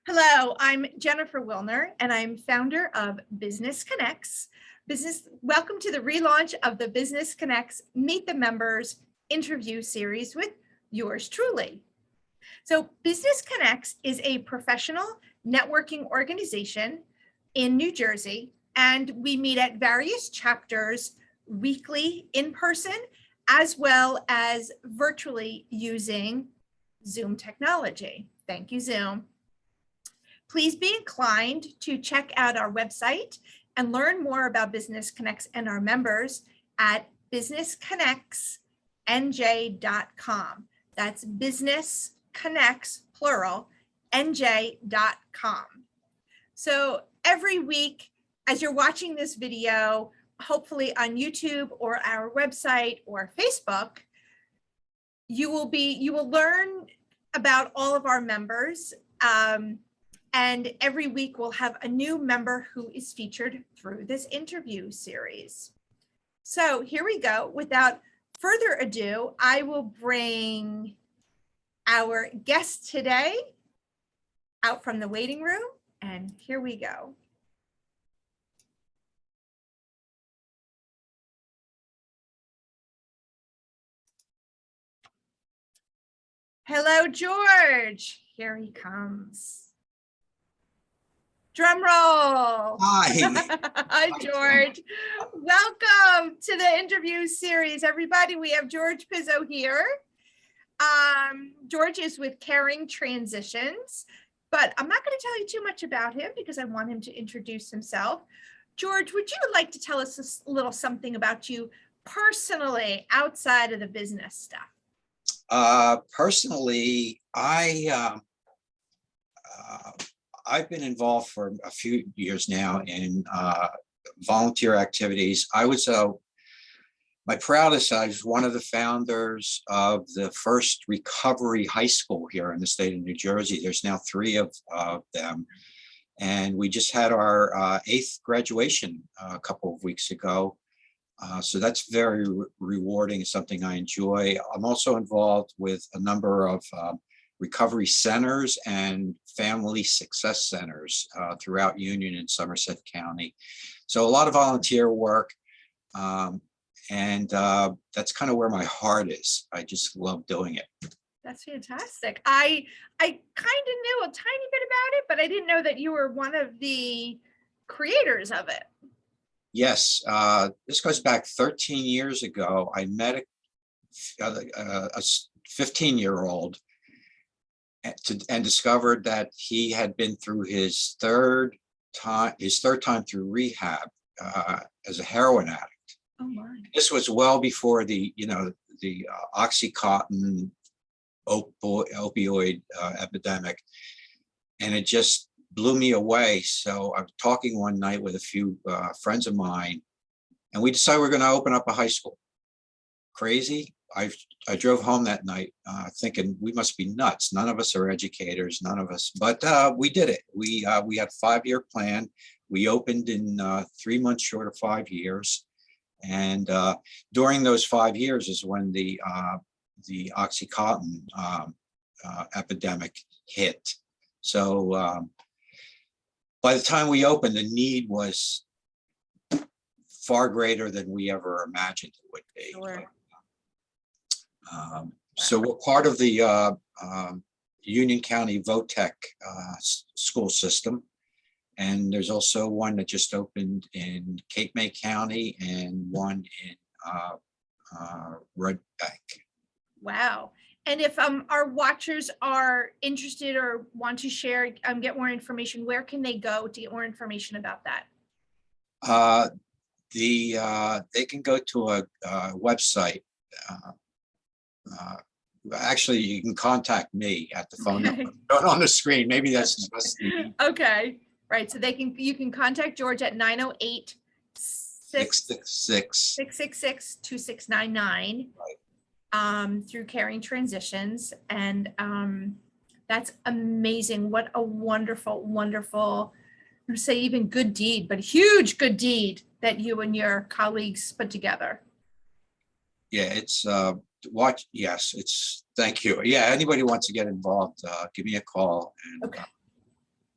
Hello, I'm Jennifer Wilner, and I'm founder of Business Connects. Welcome to the relaunch of the Business Connects Meet the Members interview series with yours truly. So Business Connects is a professional networking organization in New Jersey, and we meet at various chapters weekly in person, as well as virtually using Zoom technology. Thank you, Zoom. Please be inclined to check out our website and learn more about Business Connects and our members at businessconnectsnj.com. That's Business Connects, plural, nj.com. So every week, as you're watching this video, hopefully on YouTube or our website or Facebook, you will learn about all of our members. And every week we'll have a new member who is featured through this interview series. So here we go. Without further ado, I will bring our guest today out from the waiting room, and here we go. Hello, George. Here he comes. Drum roll. Hi. Hi, George. Welcome to the interview series, everybody. We have George Pizzo here. George is with Caring Transitions, but I'm not going to tell you too much about him because I want him to introduce himself. George, would you like to tell us a little something about you personally outside of the business stuff? Personally, I've been involved for a few years now in volunteer activities. My proudest, I was one of the founders of the first recovery high school here in the state of New Jersey. There's now 3 of them. And we just had our 8th graduation a couple of weeks ago. So that's very rewarding, something I enjoy. I'm also involved with a number of recovery centers and family success centers throughout Union and Somerset County. So a lot of volunteer work, and that's kind of where my heart is. I just love doing it. That's fantastic. I kind of knew a tiny bit about it, but I didn't know that you were one of the creators of it. Yes, this goes back 13 years ago. I met a 15-year-old and discovered that he had been through his third time through rehab as a heroin addict. Oh my. This was well before the Oxycontin opioid epidemic, and it just blew me away. So I was talking one night with a few friends of mine, and we decided we're going to open up a high school. Crazy. I drove home that night thinking we must be nuts. None of us are educators, none of us, but we did it. We had a 5-year plan. We opened in 3 months short of 5 years. And during those 5 years is when the Oxycontin epidemic hit. So by the time we opened, the need was far greater than we ever imagined it would be. Sure. So we're part of the Union County VOTEC school system. And there's also one that just opened in Cape May County and one in Red Bank. Wow. And if our watchers are interested or want to share, get more information, where can they go to get more information about that? They can go to a website. Actually, you can contact me at the phone number on the screen. Maybe that's just the okay. Right. So you can contact George at 908-666-2699 through Caring Transitions. And that's amazing. What a wonderful, wonderful, I'm going to say even good deed, but huge good deed that you and your colleagues put together. Yeah, it's yes, it's thank you. Yeah, anybody wants to get involved, give me a call. And, okay.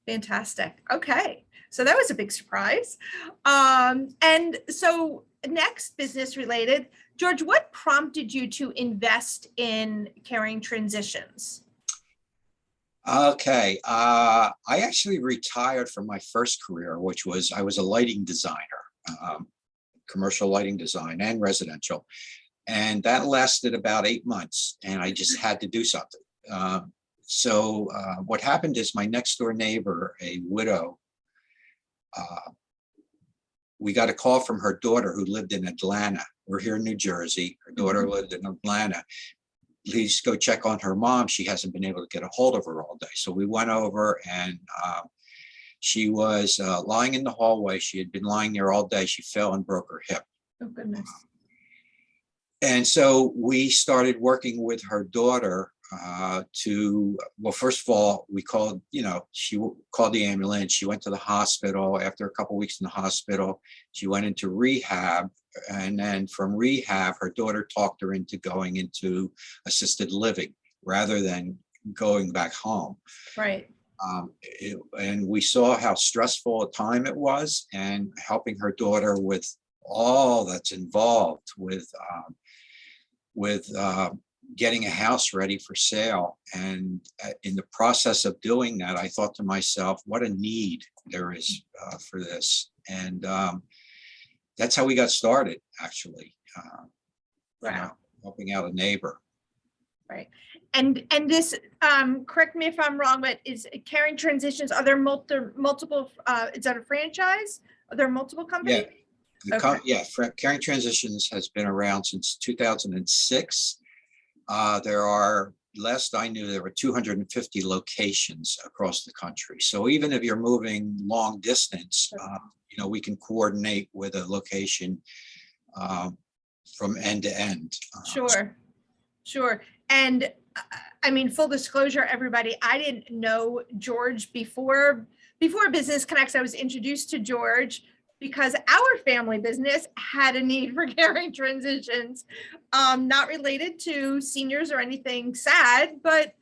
Fantastic. Okay. So that was a big surprise. And so next, business related, George, what prompted you to invest in Caring Transitions? Okay. I actually retired from my first career, which was I was a lighting designer, um, commercial lighting design and residential. And that lasted about 8 months, and I just had to do something. What happened is my next door neighbor, a widow, uh, we got a call from her daughter who lived in Atlanta. We're here in New Jersey. Her daughter lived in Atlanta. Please go check on her mom. She hasn't been able to get a hold of her all day. So we went over, and she was lying in the hallway. She had been lying there all day. She fell and broke her hip. Oh, goodness. And so we started working with her daughter well, first of all, we called, she called the ambulance. She went to the hospital. After a couple of weeks in the hospital, she went into rehab. And then from rehab, her daughter talked her into going into assisted living rather than going back home. Right. And we saw how stressful a time it was, and helping her daughter with all that's involved with getting a house ready for sale. And in the process of doing that, I thought to myself, what a need there is for this. And that's how we got started, actually, Wow. helping out a neighbor. Right. And this, correct me if I'm wrong, but is Caring Transitions, are there multiple, is that a franchise? Are there multiple companies? Caring Transitions has been around since 2006. There are, last I knew, there were 250 locations across the country. So even if you're moving long distance, we can coordinate with a location from end to end. Sure. And I mean, full disclosure, everybody, I didn't know George before Business Connects. I was introduced to George because our family business had a need for Caring Transitions, not related to seniors or anything sad, but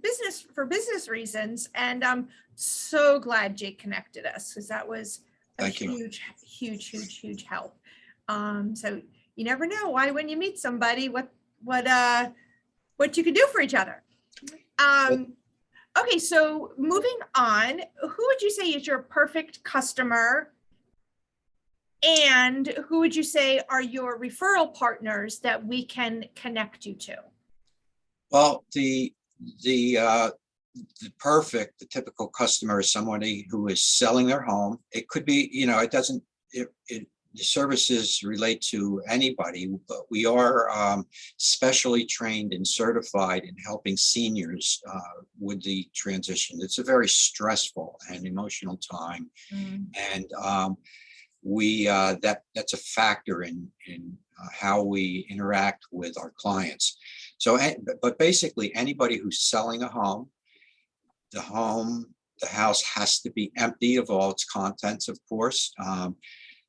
business reasons. And I'm so glad Jake connected us, because that was a huge help. So you never know why when you meet somebody what you can do for each other. Okay, so moving on, who would you say is your perfect customer? And who would you say are your referral partners that we can connect you to? Well, the typical customer is somebody who is selling their home. It could be, the services relate to anybody, but we are specially trained and certified in helping seniors with the transition. It's a very stressful and emotional time. And that's a factor in how we interact with our clients. So, but basically anybody who's selling a home, the house has to be empty of all its contents, of course.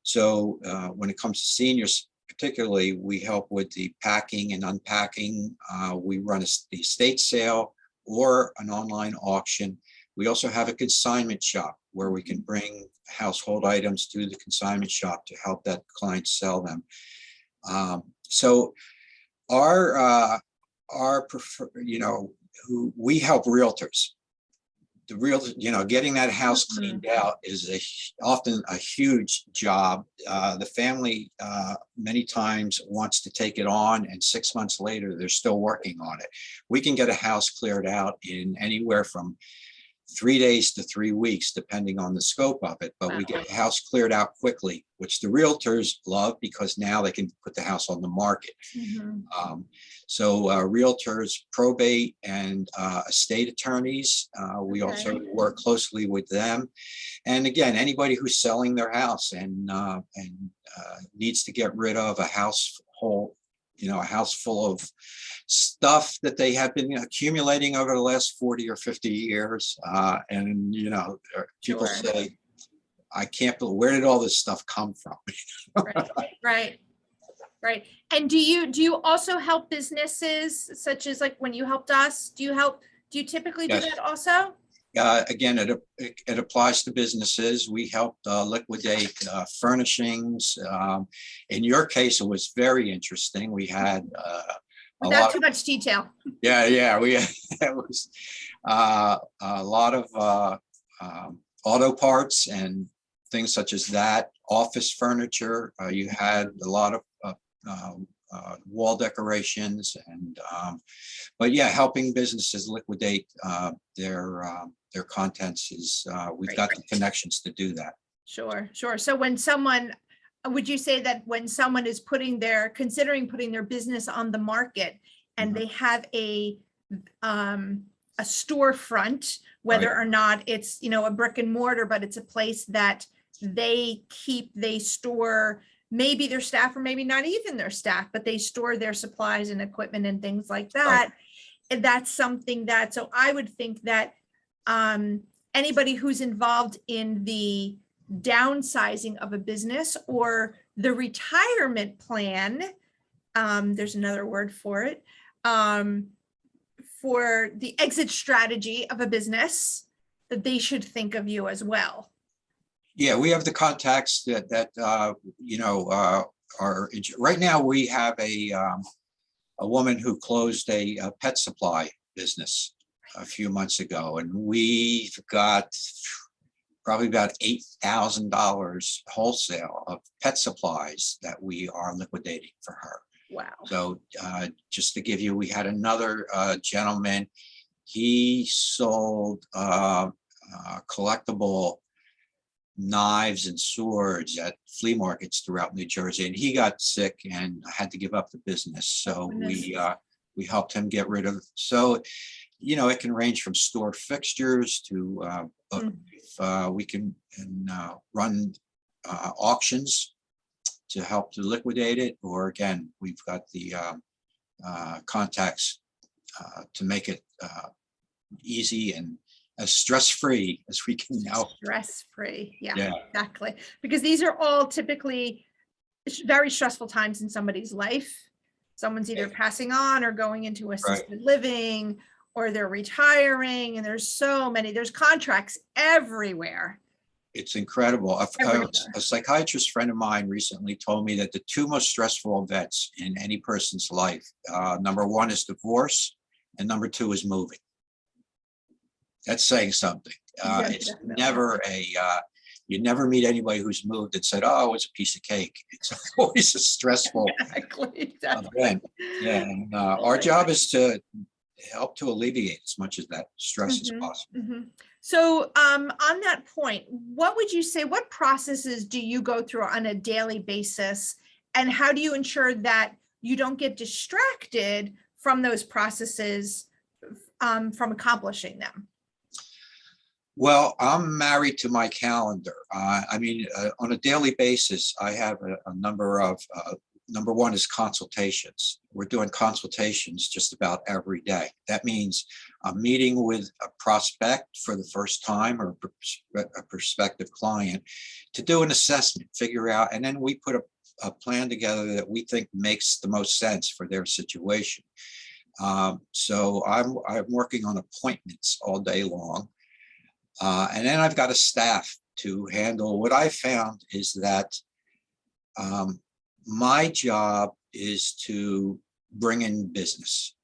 So when it comes to seniors, particularly, we help with the packing and unpacking. We run the estate sale or an online auction. We also have a consignment shop where we can bring household items to the consignment shop to help that client sell them. So our we help realtors. The real, getting that house cleaned out is often a huge job. The family many times wants to take it on, and 6 months later, they're still working on it. We can get a house cleared out in anywhere from 3 days to 3 weeks, depending on the scope of it. But we get the house cleared out quickly, which the realtors love because now they can put the house on the market. So realtors, probate, and estate attorneys, we also work closely with them. And again, anybody who's selling their house and needs to get rid of a house full of stuff that they have been accumulating over the last 40 or 50 years. And people say, I can't believe, where did all this stuff come from? Right. And do you also help businesses, such as like when you helped us? Do you typically do that also? Again, it applies to businesses. We helped liquidate furnishings. In your case, it was very interesting. We had a Without lot too of, much detail. yeah, we it was a lot of auto parts and things such as that. Office furniture. You had a lot of wall decorations and but yeah, helping businesses liquidate their contents is we've Great. got the connections to do that. Sure, sure. So when someone, would you say that when someone is considering putting their business on the market and they have a storefront, whether or not it's, a brick and mortar, but it's a place that they store maybe their staff or maybe not even their staff, but they store their supplies and equipment and things like that. And that's something that, so I would think that anybody who's involved in the downsizing of a business or the retirement plan, there's another word for it, for the exit strategy of a business, that they should think of you as well. Yeah, we have the contacts that are right now. We have a woman who closed a pet supply business a few months ago, and we've got probably about $8,000 wholesale of pet supplies that we are liquidating for her. Wow. So just to give you, we had another gentleman. He sold collectible knives and swords at flea markets throughout New Jersey, and he got sick and had to give up the business. So we helped him get rid of. So it can range from store fixtures to we can run auctions to help to liquidate it, or again, we've got the contacts to make it easy and as stress-free as we can now. Stress-free, yeah, exactly. Because these are all typically very stressful times in somebody's life. Someone's either passing on or going into assisted living, or they're retiring, and there's there's contracts everywhere. It's incredible. A psychiatrist friend of mine recently told me that the two most stressful events in any person's life, number one is divorce, and number two is moving. That's saying something. It's never you never meet anybody who's moved and said, "Oh, it's a piece of cake." It's always a stressful event. Yeah, and our job is to help to alleviate as much of that stress as possible. So on that point, what would you say, what processes do you go through on a daily basis, and how do you ensure that you don't get distracted from those processes from accomplishing them? Well, I'm married to my calendar. On a daily basis, I have a number of, number one is consultations. We're doing consultations just about every day. That means I'm meeting with a prospect for the first time, or a prospective client, to do an assessment, figure out, and then we put a plan together that we think makes the most sense for their situation. So I'm working on appointments all day long. And then I've got a staff to handle. What I found is that my job is to bring in business.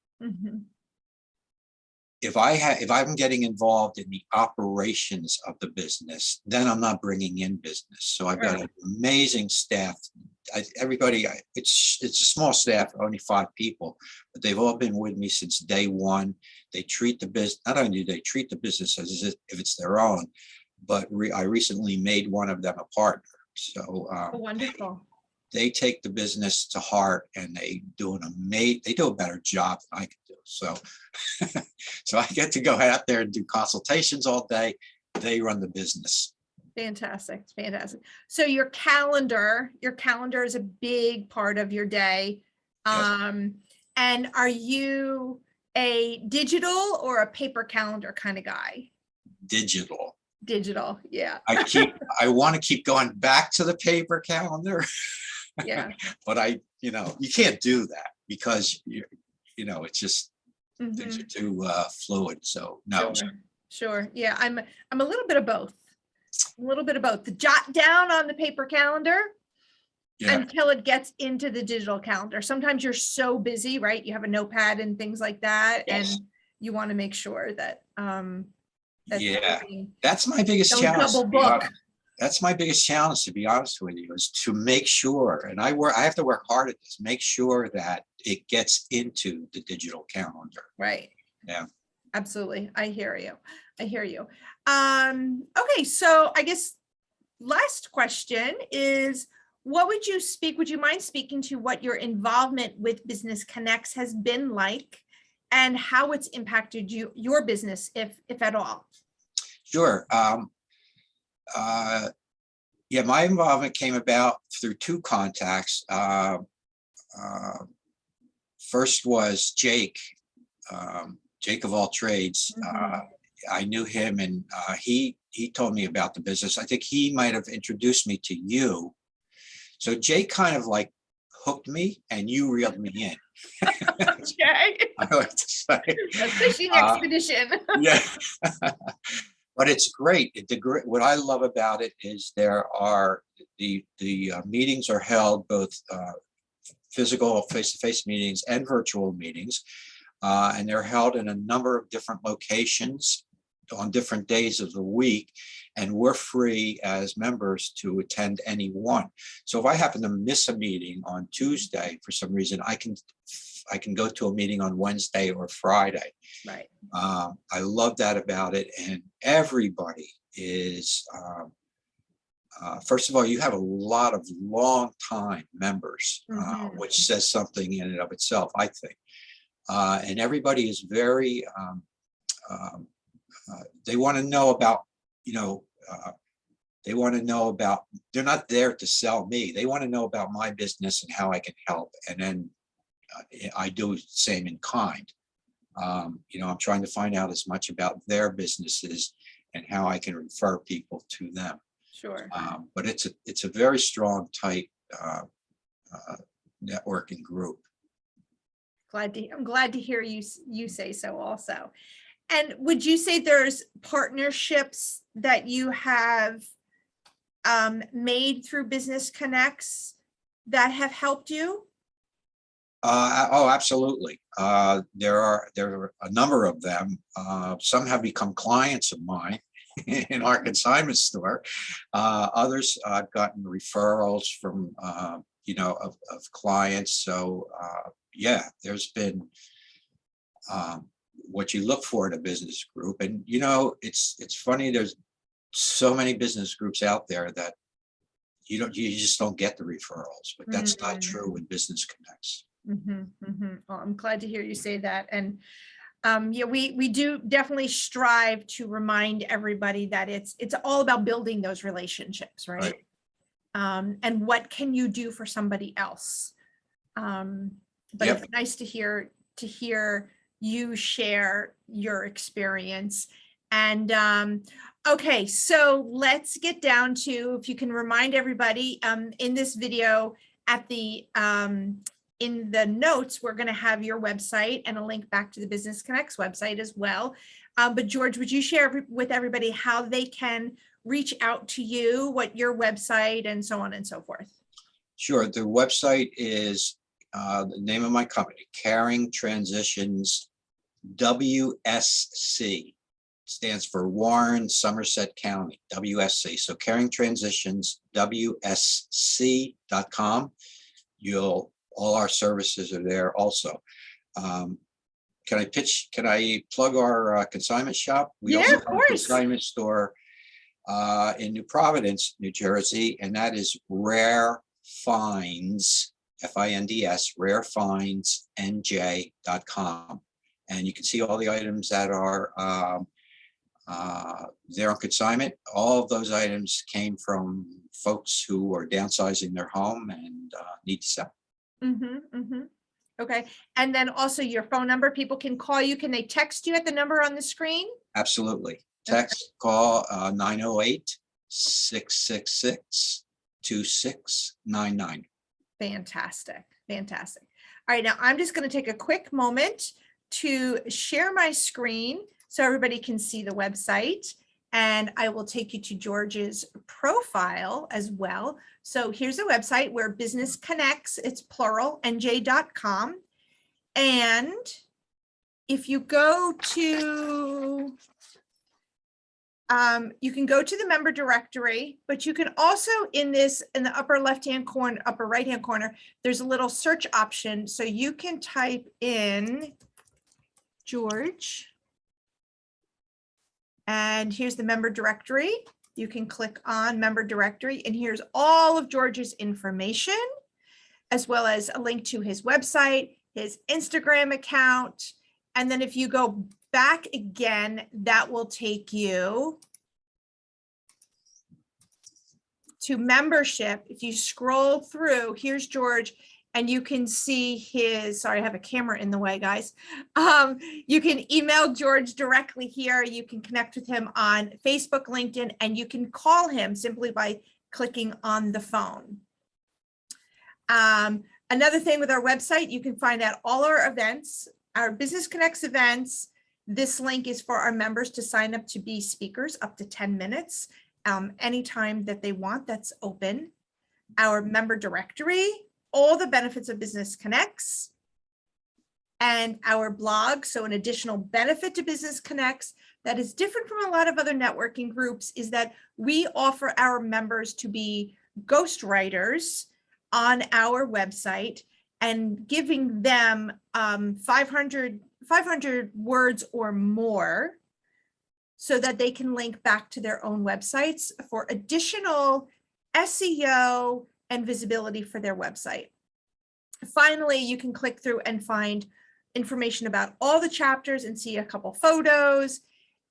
If I'm getting involved in the operations of the business, then I'm not bringing in business. So I've got an amazing staff. It's a small staff, only 5 people, but they've all been with me since day one. They treat the business, not only do they treat the business as if it's their own, but I recently made one of them a partner. So wonderful. They take the business to heart, and they do a better job than I can do. So, so I get to go out there and do consultations all day. They run the business. Fantastic, fantastic. So your calendar is a big part of your day. Yes. And are you a digital or a paper calendar kind of guy? Digital. Digital, yeah. I want to keep going back to the paper calendar. Yeah. But you can't do that because it's just things are too fluid. So no. Sure. Sure. Yeah, I'm a little bit of both. A little bit of both. The jot down on the paper calendar Yeah. until it gets into the digital calendar. Sometimes you're so busy, right? You have a notepad and things like that, Yes. and you want to make sure that that Yeah. everything, That's my biggest don't challenge. double book. That's my biggest challenge, to be honest with you, is to make sure, and I have to work hard at this, make sure that it gets into the digital calendar. Right. Yeah. Absolutely. I hear you. I hear you. Okay, so I guess last question is, would you mind speaking to what your involvement with Business Connects has been like and how it's impacted your business, if at all? Sure. Yeah, my involvement came about through two contacts. First was Jake, Jake of all trades. I knew him, and he told me about the business. I think he might have introduced me to you. So Jake kind of like hooked me, and you reeled me in. Okay. I like to say. A fishing expedition. Yeah. But it's great. What I love about it is there are the meetings are held both physical face-to-face meetings and virtual meetings, and they're held in a number of different locations on different days of the week, and we're free as members to attend any one. So if I happen to miss a meeting on Tuesday for some reason, I can go to a meeting on Wednesday or Friday. Right. I love that about it, and everybody is. First of all, you have a lot of long-time members, which says something in and of itself, I think. And everybody is very. They want to know about, they want to know about. They're not there to sell me. They want to know about my business and how I can help, and then I do the same in kind. I'm trying to find out as much about their businesses and how I can refer people to them. Sure. But it's a very strong, tight networking group. I'm glad to hear you say so also. And would you say there's partnerships that you have made through Business Connects that have helped you? Oh, absolutely. There are a number of them. Some have become clients of mine in our consignment store. Others I've gotten referrals from, of clients. So yeah, there's been what you look for in a business group. And it's funny. There's so many business groups out there that you just don't get the referrals, but that's not true with Business Connects. Well, I'm glad to hear you say that. And yeah, we do definitely strive to remind everybody that it's all about building those relationships, right? And what can you do for somebody else? But It's nice to hear you share your experience. And okay, so let's get down to, if you can remind everybody in this video at the in the notes, we're going to have your website and a link back to the Business Connects website as well. But George, would you share with everybody how they can reach out to you, what your website and so on and so forth? Sure. The website is the name of my company, Caring Transitions WSC. Stands for Warren, Somerset County, WSC. So Caring Transitions WSC.com. All our services are there also. Can I plug our consignment shop? We also have a consignment store in New Providence, New Jersey, and that is Rare Finds, FINDS, rarefindsnj.com. And you can see all the items that are there on consignment. All of those items came from folks who are downsizing their home and need to sell. Okay. And then also your phone number, people can call you. Can they text you at the number on the screen? Absolutely. Text, call 908-666-2699. Fantastic. Fantastic. All right. Now I'm just going to take a quick moment to share my screen so everybody can see the website. And I will take you to George's profile as well. So here's a website where business connects, it's plural, nj.com. And if you go to, you can go to the member directory, but you can also in the upper left-hand corner, upper right-hand corner, there's a little search option. So you can type in George. And here's the member directory. You can click on member directory, and here's all of George's information, as well as a link to his website, his Instagram account. And then if you go back again, that will take you to membership. If you scroll through, here's George, and you can see his, sorry, I have a camera in the way, guys. You can email George directly here. You can connect with him on Facebook, LinkedIn, and you can call him simply by clicking on the phone. Another thing with our website, you can find out all our events, our Business Connects events. This link is for our members to sign up to be speakers up to 10 minutes, anytime that they want, that's open. Our member directory, all the benefits of Business Connects, and our blog. So an additional benefit to Business Connects that is different from a lot of other networking groups is that we offer our members to be ghostwriters on our website and giving them 500 words or more so that they can link back to their own websites for additional SEO and visibility for their website. Finally, you can click through and find information about all the chapters and see a couple photos.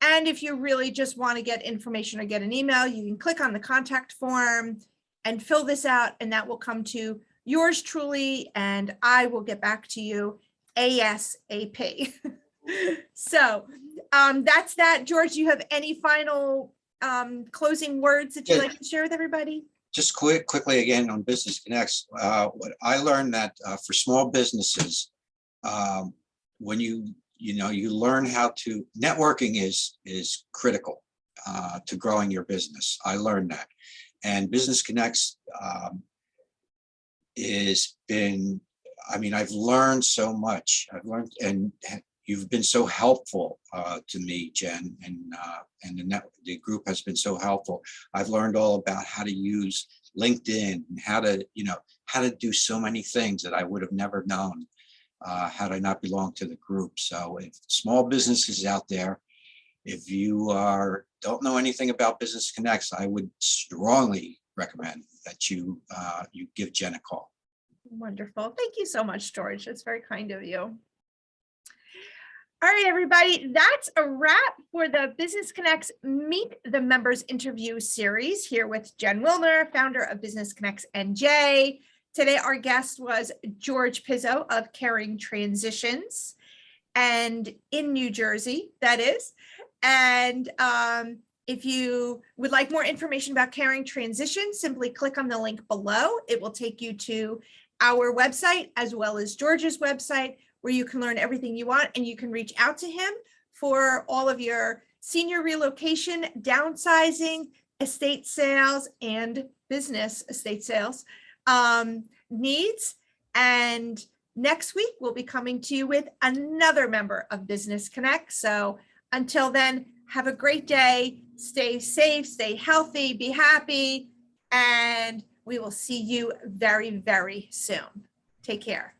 And if you really just want to get information or get an email, you can click on the contact form and fill this out, and that will come to yours truly, and I will get back to you ASAP. So that's that. George, do you have any final closing words that you'd like to share with everybody? Just quickly again on Business Connects, what I learned that for small businesses, when you learn how to, networking is critical to growing your business. I learned that, and Business Connects I've learned so much. I've learned, and you've been so helpful to me, Jen, and the group has been so helpful. I've learned all about how to use LinkedIn and how to do so many things that I would have never known had I not belonged to the group. So if small businesses out there, if you don't know anything about Business Connects, I would strongly recommend that you give Jen a call. Wonderful. Thank you so much, George. That's very kind of you. All right, everybody, that's a wrap for the Business Connects Meet the Members interview series here with Jen Wilner, founder of Business Connects NJ. Today, our guest was George Pizzo of Caring Transitions, and in New Jersey, that is. And if you would like more information about Caring Transitions, simply click on the link below. It will take you to our website as well as George's website, where you can learn everything you want, and you can reach out to him for all of your senior relocation, downsizing, estate sales, and business estate sales needs. And next week, we'll be coming to you with another member of Business Connect. So until then, have a great day. Stay safe, stay healthy, be happy, and we will see you very, very soon. Take care.